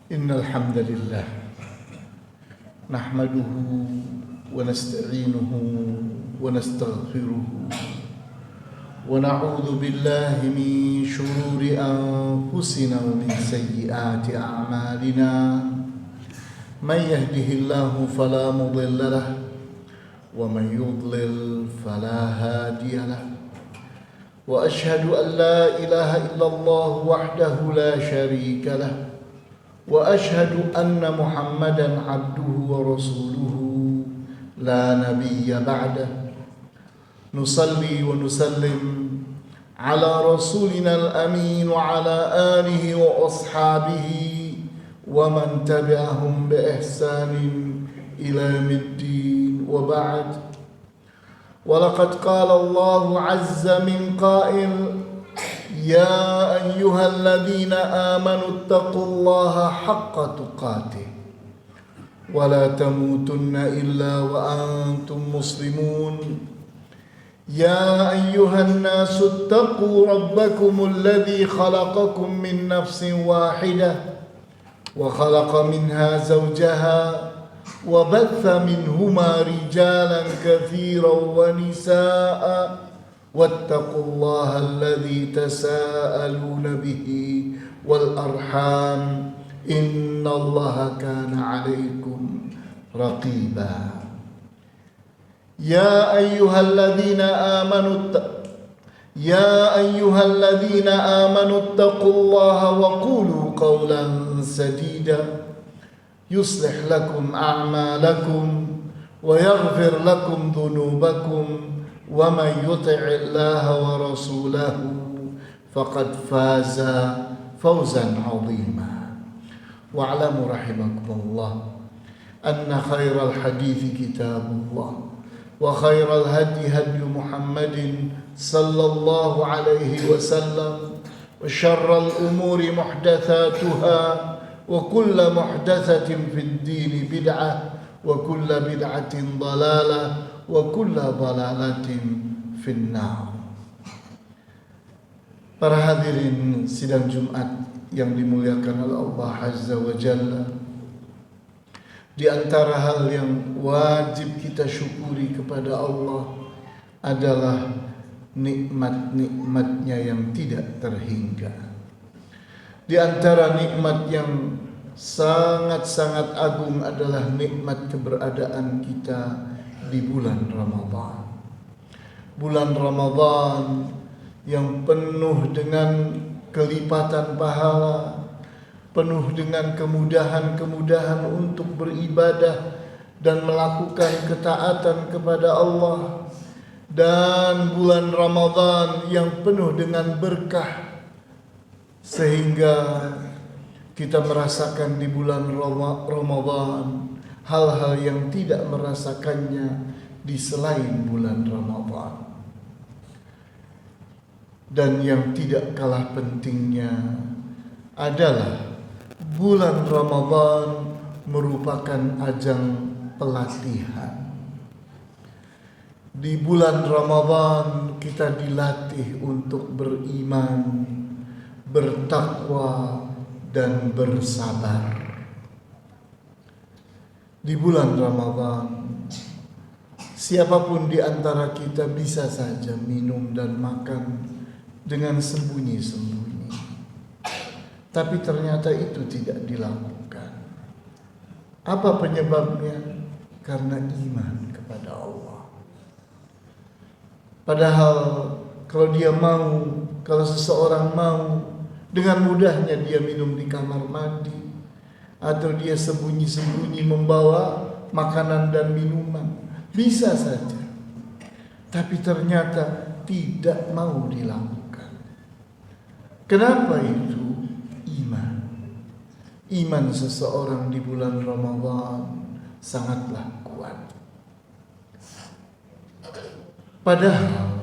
Innal hamdalillah nahmaduhu wa nasta'inuhu wa nastaghfiruhu wa na'udzu billahi min shururi anfusina wa min sayyiati a'malina man yahdihillahu fala mudilla lahu wa man yudlil fala hadiya lahu wa ashhadu an la ilaha illallah wahdahu la sharika lahu وأشهد أن محمدًا عبده ورسوله لا نبي بعده نصلي ونسلم على رسولنا الأمين وعلى آله وأصحابه ومن تبعهم بإحسان إلى يوم الدين وبعد ولقد قال الله عز من قائل يا أيها الذين آمنوا اتقوا الله حق تقاته ولا تموتن إلا وأنتم مسلمون يا أيها الناس اتقوا ربكم الذي خلقكم من نفس واحدة وخلق منها زوجها وبث منهما رجالا كثيرا ونساء واتقوا الله الذي تساءلون به والأرحام إن الله كان عليكم رقيبا يا أيها الذين آمنوا اتقوا الله وقولوا قولا سديدا يصلح لكم أعمالكم ويغفر لكم ذنوبكم ومن يطع الله ورسوله فقد فاز فوزا عظيما واعلموا رحمكم الله أن خير الحديث كتاب الله وخير الهدي هدي محمد صلى الله عليه وسلم وشر الأمور محدثاتها وكل محدثة في الدين بدعة وكل بدعة ضلالة wa kulla dhalalatin finnar. Para hadirin sidang Jumat yang dimuliakan oleh Allah Azza wa Jalla, di antara hal yang wajib kita syukuri kepada Allah adalah nikmat-nikmatnya yang tidak terhingga. Di antara nikmat yang sangat-sangat agung adalah nikmat keberadaan kita di bulan Ramadan. Bulan Ramadan yang penuh dengan kelipatan pahala, penuh dengan kemudahan-kemudahan untuk beribadah dan melakukan ketaatan kepada Allah, dan bulan Ramadan yang penuh dengan berkah sehingga kita merasakan di bulan Ramadan hal-hal yang tidak merasakannya di selain bulan Ramadan. Dan yang tidak kalah pentingnya adalah bulan Ramadan merupakan ajang pelatihan. Di bulan Ramadan kita dilatih untuk beriman, bertakwa, dan bersabar. Di bulan Ramadan, siapapun di antara kita bisa saja minum dan makan dengan sembunyi-sembunyi. Tapi ternyata itu tidak dilakukan. Apa penyebabnya? Karena iman kepada Allah. Padahal kalau seseorang mau, dengan mudahnya dia minum di kamar mandi, atau dia sembunyi-sembunyi membawa makanan dan minuman, bisa saja. Tapi ternyata tidak mau dilakukan. Kenapa itu? Iman seseorang di bulan Ramadan sangatlah kuat. Padahal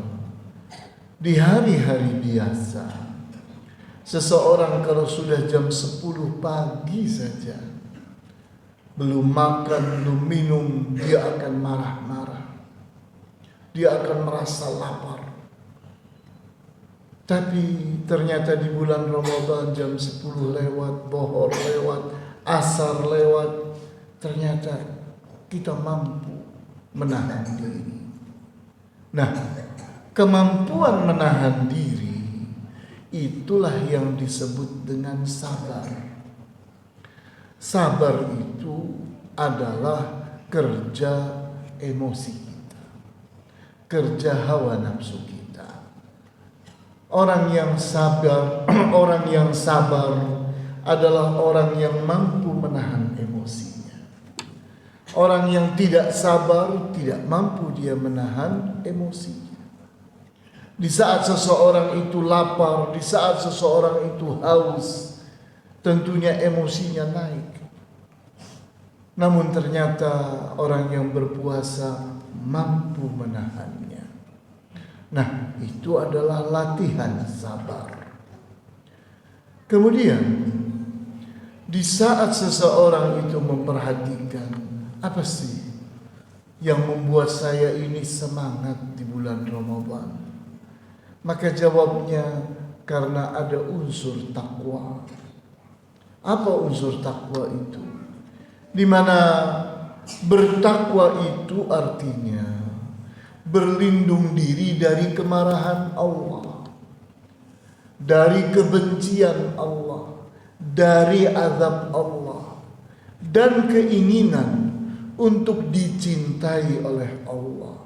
di hari-hari biasa, seseorang kalau sudah jam 10 pagi saja belum makan, belum minum, dia akan marah-marah. Dia akan merasa lapar. Tapi ternyata di bulan Ramadan jam 10 lewat, bohor lewat, asar lewat, ternyata kita mampu menahan diri. Nah, kemampuan menahan diri itulah yang disebut dengan sabar. Sabar itu adalah kerja emosi kita, kerja hawa nafsu kita. Orang yang sabar, orang yang sabar adalah orang yang mampu menahan emosinya. Orang yang tidak sabar tidak mampu dia menahan emosinya. Di saat seseorang itu lapar, di saat seseorang itu haus, tentunya emosinya naik. Namun ternyata orang yang berpuasa mampu menahannya. Nah, itu adalah latihan sabar. Kemudian di saat seseorang itu memperhatikan, apa sih yang membuat saya ini semangat di bulan Ramadan? Maka jawabnya karena ada unsur takwa. Apa unsur takwa itu? Di mana bertakwa itu artinya berlindung diri dari kemarahan Allah, dari kebencian Allah, dari azab Allah, dan keinginan untuk dicintai oleh Allah,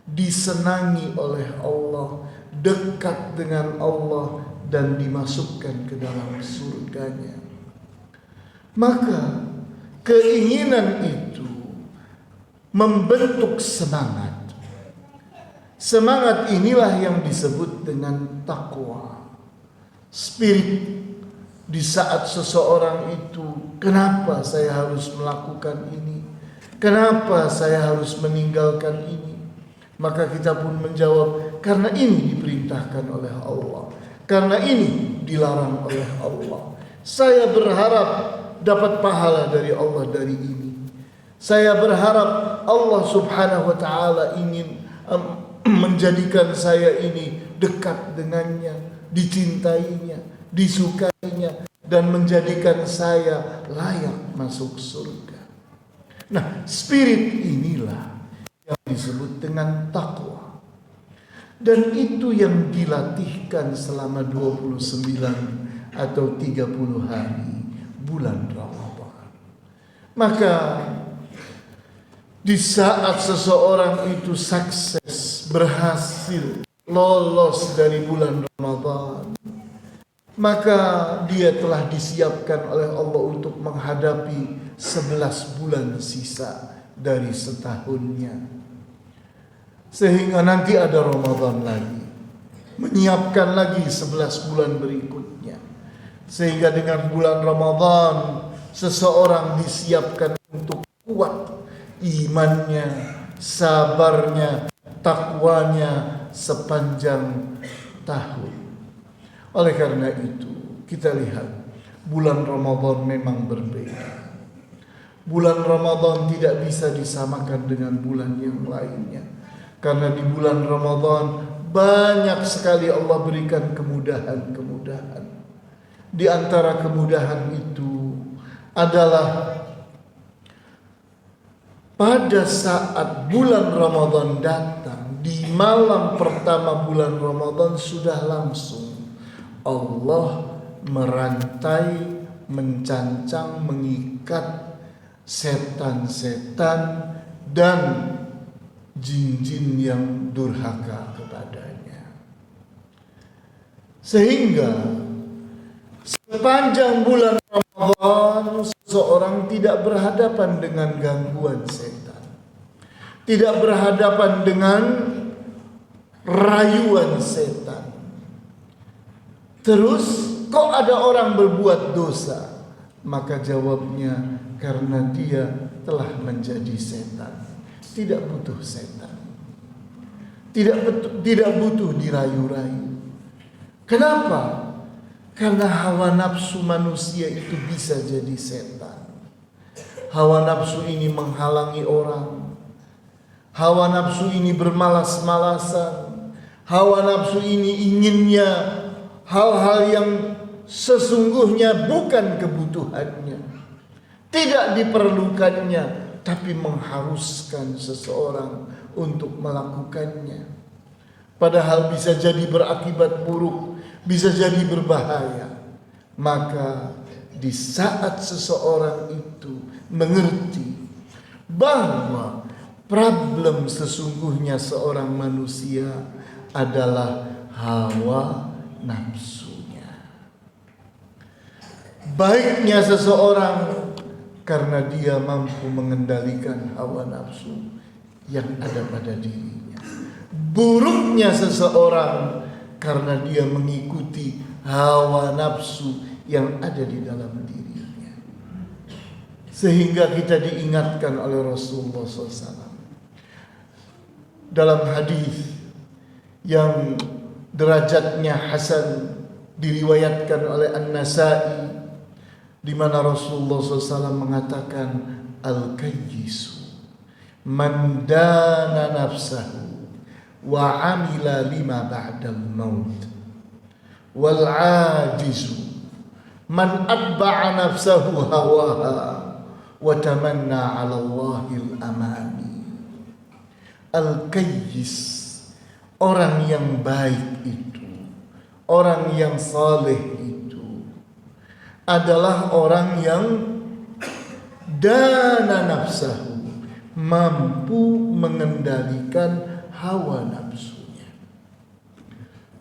disenangi oleh Allah, dekat dengan Allah, dan dimasukkan ke dalam surganya. Maka keinginan itu membentuk semangat. Semangat inilah yang disebut dengan takwa. Spirit di saat seseorang itu, kenapa saya harus melakukan ini? Kenapa saya harus meninggalkan ini? Maka kita pun menjawab, karena ini diperintahkan oleh Allah, karena ini dilarang oleh Allah. Saya berharap dapat pahala dari Allah dari ini. Saya berharap Allah Subhanahu wa taala ingin menjadikan saya ini dekat dengannya, dicintainya, disukainya, dan menjadikan saya layak masuk surga. Nah, spirit inilah yang disebut dengan takwa. Dan itu yang dilatihkan selama 29 atau 30 hari bulan Ramadan. Maka di saat seseorang itu sukses, berhasil, lolos dari bulan Ramadan, maka dia telah disiapkan oleh Allah untuk menghadapi 11 bulan sisa dari setahunnya. Sehingga nanti ada Ramadan lagi, menyiapkan lagi 11 bulan berikutnya. Sehingga dengan bulan Ramadan seseorang disiapkan untuk kuat imannya, sabarnya, takwanya sepanjang tahun. Oleh karena itu kita lihat bulan Ramadan memang berbeda. Bulan Ramadan tidak bisa disamakan dengan bulan yang lainnya. Karena di bulan Ramadan banyak sekali Allah berikan kemudahan-kemudahan. Di antara kemudahan itu adalah pada saat bulan Ramadan datang, di malam pertama bulan Ramadan sudah langsung Allah merantai, mencancang, mengikat setan-setan dan jin-jin yang durhaka kepadanya. Sehingga sepanjang bulan Ramadan seseorang tidak berhadapan dengan gangguan setan, tidak berhadapan dengan rayuan setan. Terus kok ada orang berbuat dosa? Maka jawabnya karena dia telah menjadi setan. Tidak butuh setan, tidak butuh dirayu-rayu. Kenapa? Karena hawa nafsu manusia itu bisa jadi setan. Hawa nafsu ini menghalangi orang. Hawa nafsu ini bermalas-malasan. Hawa nafsu ini inginnya hal-hal yang sesungguhnya bukan kebutuhannya. tidak diperlukannya, tapi mengharuskan seseorang untuk melakukannya. Padahal bisa jadi berakibat buruk, bisa jadi berbahaya. Maka di saat seseorang itu mengerti bahwa problem sesungguhnya seorang manusia adalah hawa nafsunya. Baiknya seseorang karena dia mampu mengendalikan hawa nafsu yang ada pada dirinya. Buruknya seseorang karena dia mengikuti hawa nafsu yang ada di dalam dirinya. Sehingga kita diingatkan oleh Rasulullah SAW dalam hadis yang derajatnya hasan, diriwayatkan oleh An-Nasa'i, di mana Rasulullah SAW mengatakan, al-kayyisu man dana nafsahu wa amila lima ba'dal maut, wal ajizu man atba'a nafsahu hawaha wa tamanna 'ala Allahil amani. Al-kayyis, orang yang baik itu, orang yang saleh itu adalah orang yang dana nafsahu, mampu mengendalikan hawa nafsunya,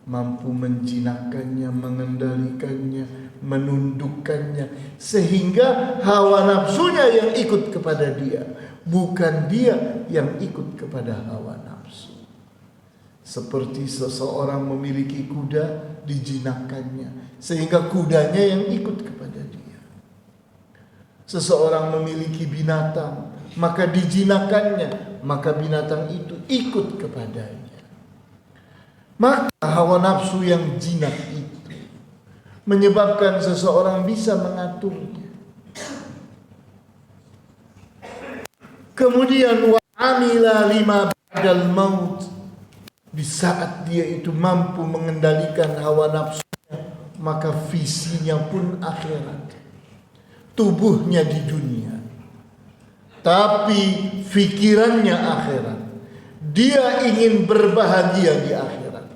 mampu menjinakkannya, mengendalikannya, menundukkannya, sehingga hawa nafsunya yang ikut kepada dia, bukan dia yang ikut kepada hawa nafsu. Seperti seseorang memiliki kuda, dijinakkannya sehingga kudanya yang ikut kepada dia. Seseorang memiliki binatang, maka dijinakkannya, maka binatang itu ikut kepadanya. Maka hawa nafsu yang jinak itu menyebabkan seseorang bisa mengaturnya. Kemudian wa amila lima ba'dal maut, di saat dia itu mampu mengendalikan hawa nafsunya, maka visinya pun akhirat. Tubuhnya di dunia, tapi fikirannya akhirat. Dia ingin berbahagia di akhirat.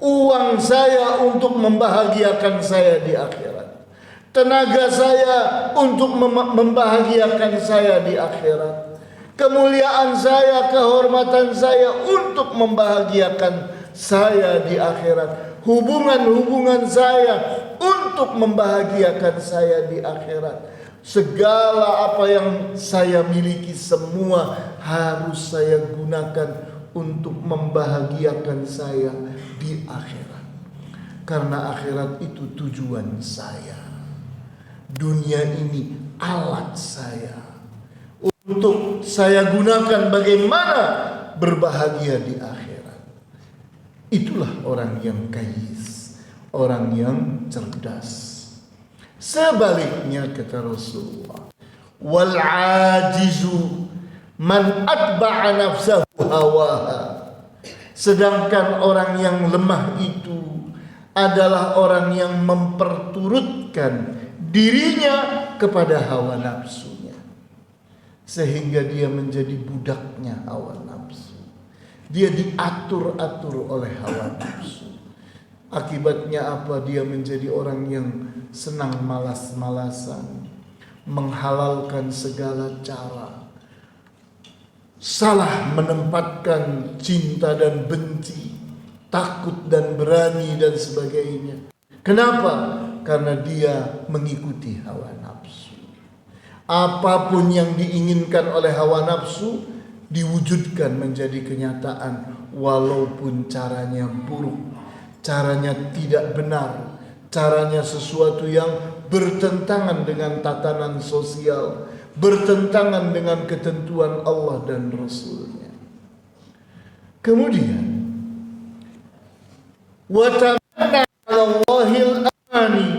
Uang saya untuk membahagiakan saya di akhirat. Tenaga saya untuk membahagiakan saya di akhirat. Kemuliaan saya, kehormatan saya untuk membahagiakan saya di akhirat. Hubungan-hubungan saya untuk membahagiakan saya di akhirat. Segala apa yang saya miliki semua harus saya gunakan untuk membahagiakan saya di akhirat. Karena akhirat itu tujuan saya. Dunia ini alat saya untuk saya gunakan bagaimana berbahagia di akhirat. Itulah orang yang kayis, orang yang cerdas. Sebaliknya kata Rasulullah, wal ajizu man atba'a nafsahu hawaha. Sedangkan orang yang lemah itu adalah orang yang memperturutkan dirinya kepada hawa nafsunya, sehingga dia menjadi budaknya hawa nafsu. Dia diatur-atur oleh hawa nafsu. Akibatnya apa? Dia menjadi orang yang senang malas-malasan, menghalalkan segala cara, salah menempatkan cinta dan benci, takut dan berani dan sebagainya. Kenapa? Karena dia mengikuti hawa nafsu. Apapun yang diinginkan oleh hawa nafsu diwujudkan menjadi kenyataan, walaupun caranya buruk, caranya tidak benar, caranya sesuatu yang bertentangan dengan tatanan sosial, bertentangan dengan ketentuan Allah dan Rasulnya. Kemudian wa tamanna 'ala Allahil amani,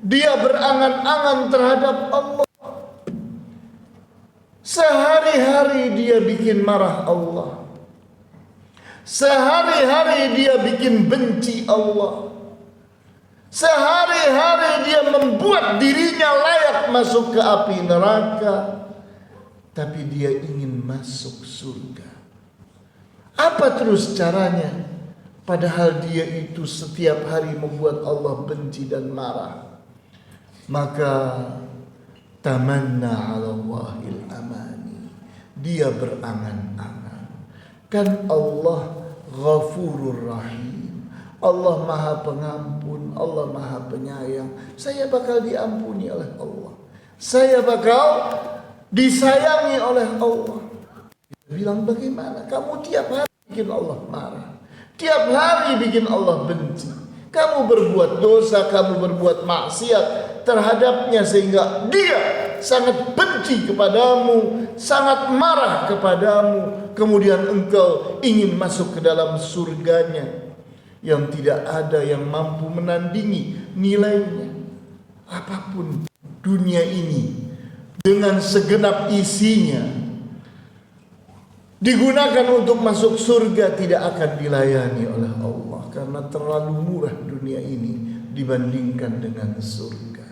dia berangan-angan terhadap Allah. Sehari-hari dia bikin marah Allah. Sehari-hari dia bikin benci Allah. Sehari-hari dia membuat dirinya layak masuk ke api neraka, tapi dia ingin masuk surga. Apa terus caranya? Padahal dia itu setiap hari membuat Allah benci dan marah. Maka tamanna 'ala Allahil amani. Dia berangan-angan. Kan Allah Ghafurur Rahim. Allah Maha Pengampun, Allah Maha Penyayang. Saya bakal diampuni oleh Allah. Saya bakal disayangi oleh Allah. Dia bilang, bagaimana? Kamu tiap hari bikin Allah marah. Tiap hari bikin Allah benci. Kamu berbuat dosa, kamu berbuat maksiat terhadapnya sehingga dia sangat benci kepadamu, sangat marah kepadamu. Kemudian engkau ingin masuk ke dalam surganya yang tidak ada yang mampu menandingi nilainya. Apapun dunia ini dengan segenap isinya digunakan untuk masuk surga, tidak akan dilayani oleh Allah karena terlalu murah dunia ini dibandingkan dengan surga.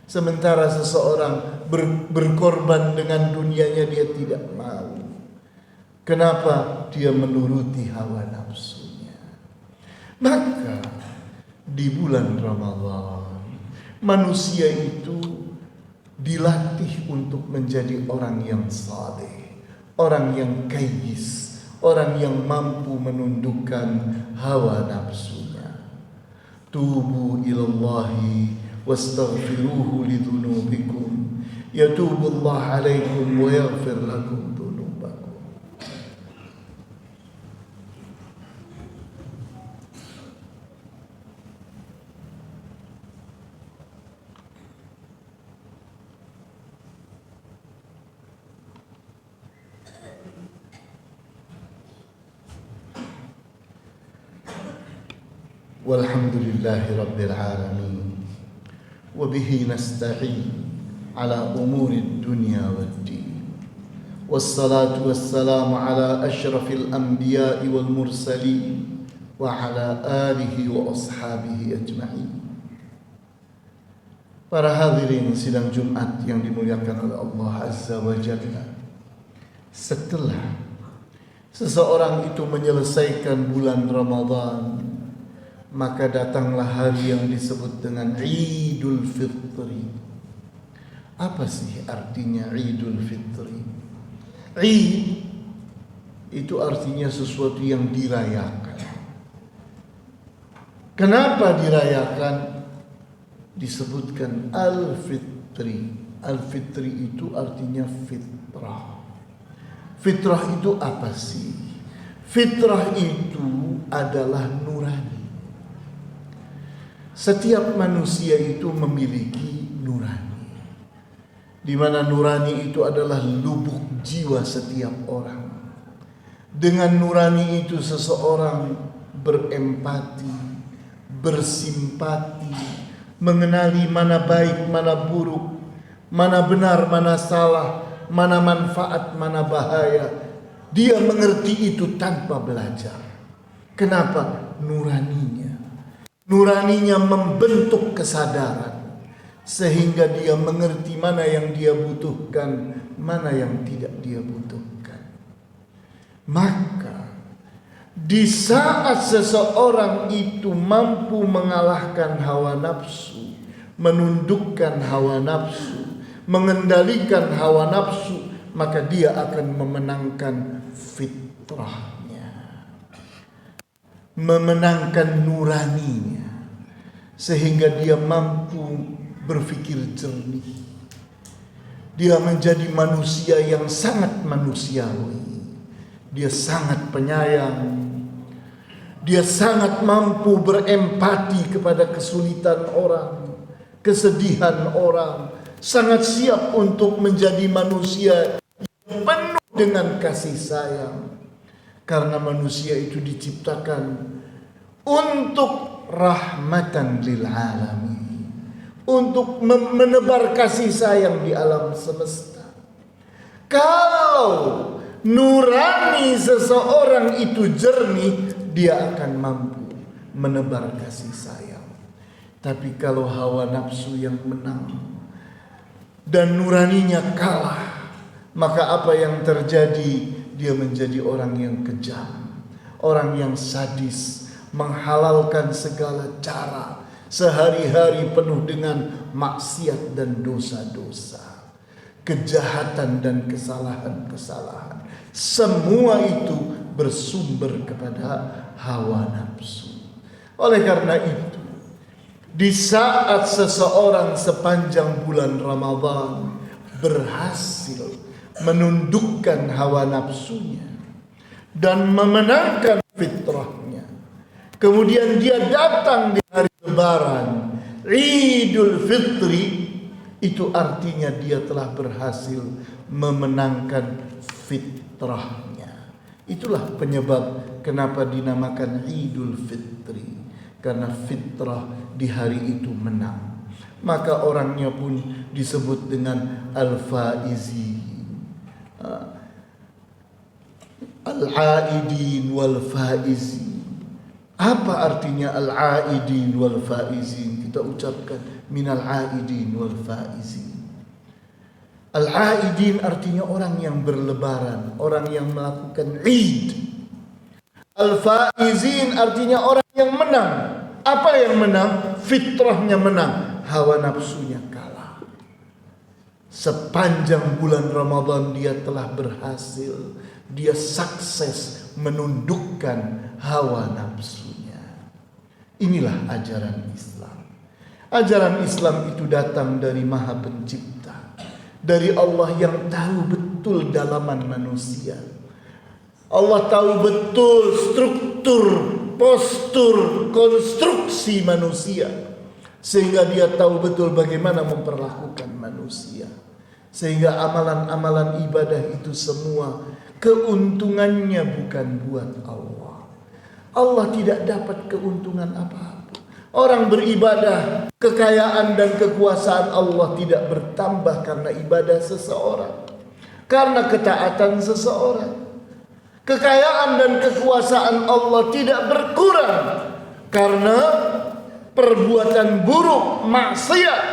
Sementara seseorang berkorban dengan dunianya, dia tidak mau. Kenapa? Dia menuruti hawa nafsunya. Maka di bulan Ramadan manusia itu dilatih untuk menjadi orang yang saleh, orang yang kayyis, orang yang mampu menundukkan hawa nafsunya. Tubu ilallahi wastaghfiruhu lidzunubikum yatubullahu alaikum wa yaghfir lakum dzunubakum. Walhamdulillahi rabbil alamin. Wabihi nasta'in ala umuri dunya waddin. Wassalatu wassalamu ala ashrafil anbiya'i wal mursalin wa ala alihi wa ashabihi ajma'in. Para hadirin sidang Jumat yang dimuliakan oleh Allah Azza wa Jalla, setelah seseorang itu menyelesaikan bulan Ramadan, maka datanglah hari yang disebut dengan Idul Fitri. Apa sih artinya Idul Fitri? Id itu artinya sesuatu yang dirayakan. Kenapa dirayakan? Disebutkan Al-Fitri. Al-Fitri itu artinya fitrah. Fitrah itu apa sih? Fitrah itu adalah nurani. Setiap manusia itu memiliki nurani, di mana nurani itu adalah lubuk jiwa setiap orang. Dengan nurani itu seseorang berempati, bersimpati, mengenali mana baik, mana buruk, mana benar, mana salah, mana manfaat, mana bahaya. Dia mengerti itu tanpa belajar. Kenapa? Nuraninya membentuk kesadaran sehingga dia mengerti mana yang dia butuhkan, mana yang tidak dia butuhkan. Maka di saat seseorang itu mampu mengalahkan hawa nafsu, menundukkan hawa nafsu, mengendalikan hawa nafsu, maka dia akan memenangkan fitrahnya, memenangkan nuraninya, sehingga dia mampu berpikir jernih. Dia menjadi manusia yang sangat manusiawi. Dia sangat penyayang. Dia sangat mampu berempati kepada kesulitan orang, kesedihan orang. Sangat siap untuk menjadi manusia yang penuh dengan kasih sayang. Karena manusia itu diciptakan untuk rahmatan lil alamin, untuk menebar kasih sayang di alam semesta. Kalau nurani seseorang itu jernih, dia akan mampu menebar kasih sayang. Tapi kalau hawa nafsu yang menang, dan nuraninya kalah, maka apa yang terjadi? Dia menjadi orang yang kejam, orang yang sadis, menghalalkan segala cara, sehari-hari penuh dengan maksiat dan dosa-dosa, kejahatan dan kesalahan-kesalahan. Semua itu bersumber kepada hawa nafsu. Oleh karena itu, di saat seseorang sepanjang bulan Ramadan berhasil menundukkan hawa nafsunya dan memenangkan fitrahnya, kemudian dia datang di hari Lebaran, Idul Fitri, itu artinya dia telah berhasil memenangkan fitrahnya. Itulah penyebab kenapa dinamakan Idul Fitri, karena fitrah di hari itu menang. Maka orangnya pun disebut dengan al-faizin, al-aidin wal-faizin. Apa artinya al-aidin wal-faizin? Kita ucapkan minal aidin wal-faizin. Al-aidin artinya orang yang berlebaran, orang yang melakukan Id. Al-faizin artinya orang yang menang. Apa yang menang? Fitrahnya menang, hawa nafsunya kalah. Sepanjang bulan Ramadan dia telah berhasil, dia sukses menundukkan hawa nafsunya. Inilah ajaran Islam. Ajaran Islam itu datang dari Maha Pencipta, dari Allah yang tahu betul dalaman manusia. Allah tahu betul struktur, postur, konstruksi manusia, sehingga dia tahu betul bagaimana memperlakukan manusia. Sehingga amalan-amalan ibadah itu semua keuntungannya bukan buat Allah. Allah tidak dapat keuntungan apa-apa. Orang beribadah, kekayaan dan kekuasaan Allah tidak bertambah karena ibadah seseorang, karena ketaatan seseorang. Kekayaan dan kekuasaan Allah tidak berkurang karena perbuatan buruk, maksiat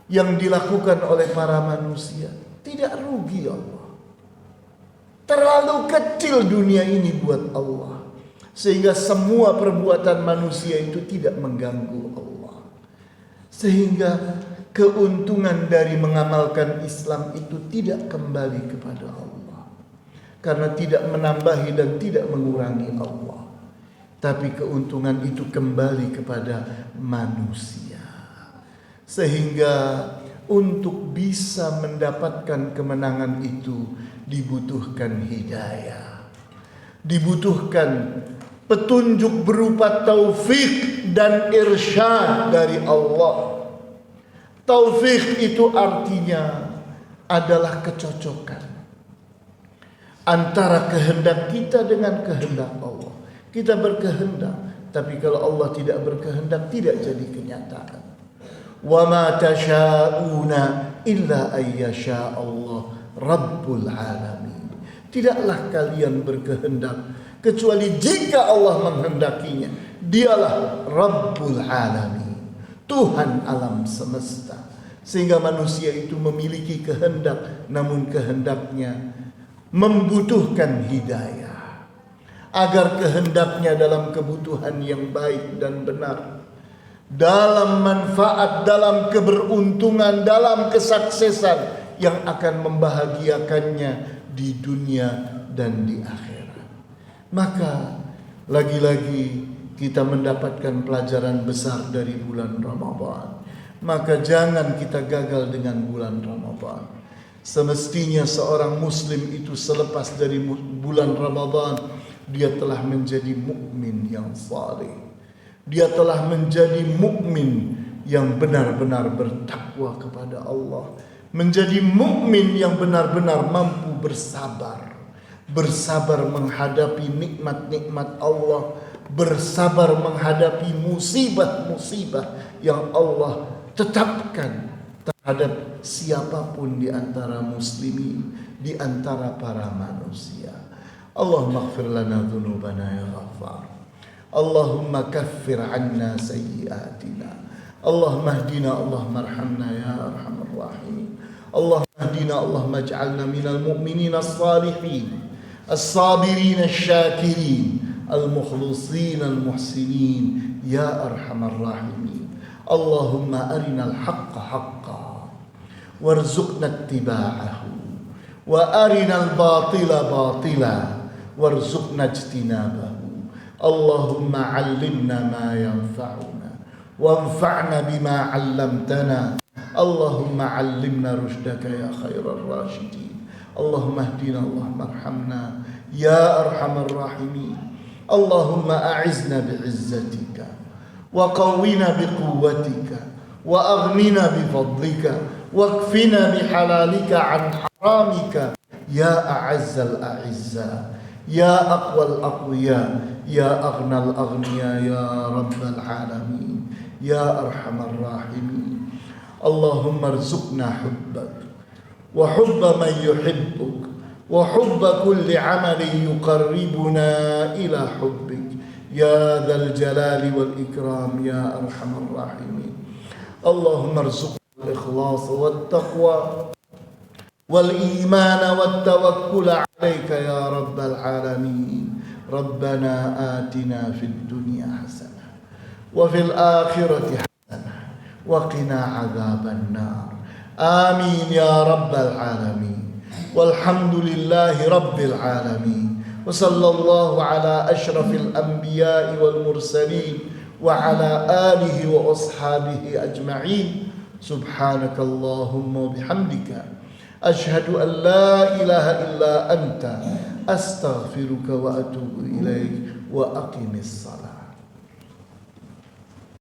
yang dilakukan oleh para manusia. Tidak rugi Allah. Terlalu kecil dunia ini buat Allah, sehingga semua perbuatan manusia itu tidak mengganggu Allah. Sehingga keuntungan dari mengamalkan Islam itu tidak kembali kepada Allah, karena tidak menambahi dan tidak mengurangi Allah, tapi keuntungan itu kembali kepada manusia. Sehingga untuk bisa mendapatkan kemenangan itu dibutuhkan hidayah, dibutuhkan petunjuk berupa taufik dan irsyad dari Allah. Taufik itu artinya adalah kecocokan antara kehendak kita dengan kehendak Allah. Kita berkehendak, tapi kalau Allah tidak berkehendak, tidak jadi kenyataan. Wa ma tasyauna illa ayyasha Allah Rabbul alamin. Tidaklah kalian berkehendak kecuali jika Allah menghendakinya. Dialah Rabbul alamin, Tuhan alam semesta. Sehingga manusia itu memiliki kehendak, namun kehendaknya membutuhkan hidayah agar kehendaknya dalam kebutuhan yang baik dan benar, dalam manfaat, dalam keberuntungan, dalam kesuksesan yang akan membahagiakannya di dunia dan di akhirat. Maka lagi-lagi kita mendapatkan pelajaran besar dari bulan Ramadan. Maka jangan kita gagal dengan bulan Ramadan. Semestinya seorang muslim itu selepas dari bulan Ramadan, dia telah menjadi mukmin yang saleh. Dia telah menjadi mukmin yang benar-benar bertakwa kepada Allah, menjadi mukmin yang benar-benar mampu bersabar. Bersabar menghadapi nikmat-nikmat Allah, bersabar menghadapi musibah-musibah yang Allah tetapkan terhadap siapapun di antara muslimin, di antara para manusia. Allahumma ighfir lana dhunubana ya Ghaffar. Allahumma kaffir anna sayyiatina. Allahumma hdina, Allahumma arhamna ya arhamar rahimin. اللهم اهدنا اللهم اجعلنا من المؤمنين الصالحين الصابرين الشاكرين المخلصين المحسنين يا أرحم الراحمين. اللهم أرنا الحق حقا وارزقنا اتباعه وأرنا الباطل باطلا وارزقنا اجتنابه. اللهم علمنا ما ينفعنا وانفعنا بما علمتنا. اللهم علمنا رشدك يا خير الراشدين. اللهم اهدنا اللهم ارحمنا يا أرحم الراحمين. اللهم أعزنا بعزتك وقونا بقوتك وأغننا بفضلك واكفنا بحلالك عن حرامك يا أعز الأعزاء يا أقوى الأقوياء يا أغنى الأغنياء يا رب العالمين يا أرحم الراحمين. اللهم ارزقنا حبك وحب من يحبك وحب كل عمل يقربنا إلى حبك يا ذا الجلال والإكرام يا أرحم الراحمين. اللهم ارزقنا الإخلاص والتقوى والإيمان والتوكل عليك يا رب العالمين. ربنا آتنا في الدنيا حسنة وفي الآخرة حسنة وقنا عذاب النار. آمين يا رب العالمين. والحمد لله رب العالمين. وصلى الله على أشرف الأنبياء والمرسلين وعلى آله وأصحابه أجمعين. سبحانك اللهم وبحمدك أشهد أن لا إله إلا أنت أستغفرك وأتوب إليك وأقم الصلاة.